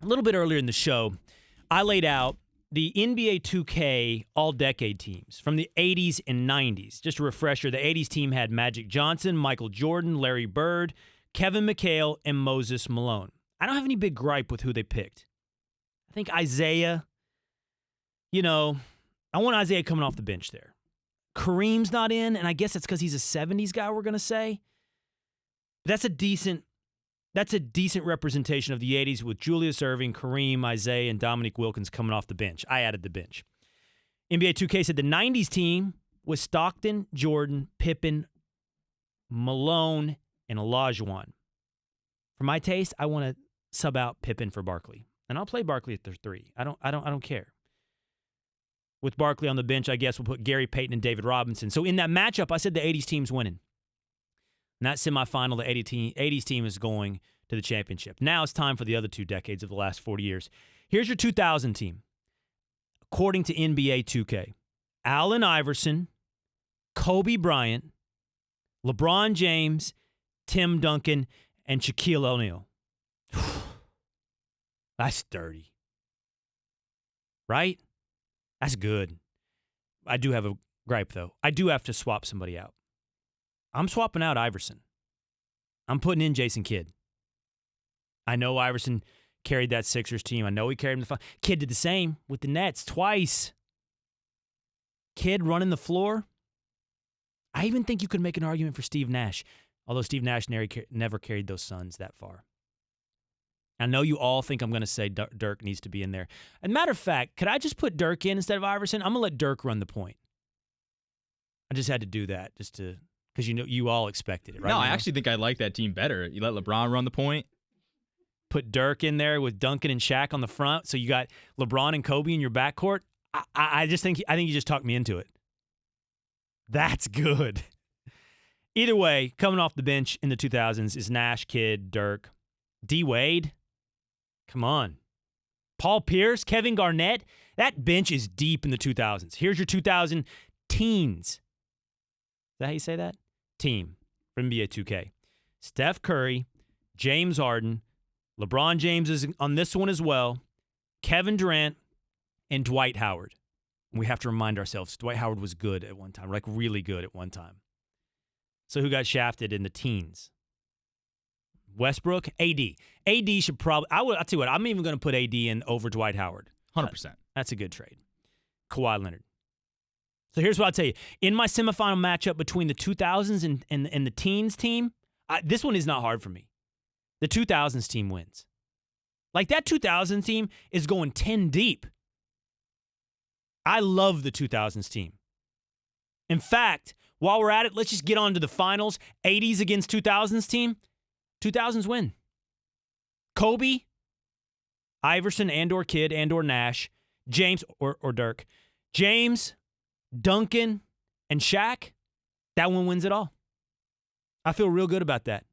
a little bit earlier in the show, I laid out the NBA 2K all-decade teams from the 80s and 90s. Just a refresher, the 80s team had Magic Johnson, Michael Jordan, Larry Bird, Kevin McHale, and Moses Malone. I don't have any big gripe with who they picked. I think Isiah, I want Isiah coming off the bench there. Kareem's not in, and I guess it's because he's a 70s guy, we're going to say. That's a decent representation of the 80s with Julius Erving, Kareem, Isiah, and Dominique Wilkins coming off the bench. I added the bench. NBA 2K said the 90s team was Stockton, Jordan, Pippen, Malone, and Olajuwon. For my taste, I want to sub out Pippen for Barkley. And I'll play Barkley at the 3. I don't care. With Barkley on the bench, I guess we'll put Gary Payton and David Robinson. So in that matchup, I said the 80s team's winning. In that semifinal, the 80s team is going to the championship. Now it's time for the other 2 decades of the last 40 years. Here's your 2000 team. According to NBA 2K, Allen Iverson, Kobe Bryant, LeBron James, Tim Duncan, and Shaquille O'Neal. That's dirty. Right? That's good. I do have a gripe, though. I do have to swap somebody out. I'm swapping out Iverson. I'm putting in Jason Kidd. I know Iverson carried that Sixers team. I know he carried him to the final. Kidd did the same with the Nets twice. Kidd running the floor. I even think you could make an argument for Steve Nash, although Steve Nash never carried those Suns that far. I know you all think I'm going to say Dirk needs to be in there. As a matter of fact, could I just put Dirk in instead of Iverson? I'm going to let Dirk run the point. I just had to do that just to, because you all expected it, right? No, I actually think I like that team better. You let LeBron run the point. Put Dirk in there with Duncan and Shaq on the front, so you got LeBron and Kobe in your backcourt. I think you just talked me into it. That's good. Either way, coming off the bench in the 2000s is Nash, Kidd, Dirk, D. Wade. Come on. Paul Pierce, Kevin Garnett. That bench is deep in the 2000s. Here's your 2000 teens. Is that how you say that? Team from NBA 2K. Steph Curry, James Harden, LeBron James is on this one as well, Kevin Durant, and Dwight Howard. We have to remind ourselves, Dwight Howard was good at one time, like really good at one time. So who got shafted in the teens? Westbrook, AD. AD should probably, I'll tell you what, I'm even going to put AD in over Dwight Howard. 100%. That's a good trade. Kawhi Leonard. So here's what I'll tell you. In my semifinal matchup between the 2000s and the teens team, this one is not hard for me. The 2000s team wins. Like that 2000s team is going 10 deep. I love the 2000s team. In fact, while we're at it, let's just get on to the finals. 80s against 2000s team. 2000s win. Kobe, Iverson and/or Kidd and/or Nash, James or Dirk, James, Duncan, and Shaq. That one wins it all. I feel real good about that.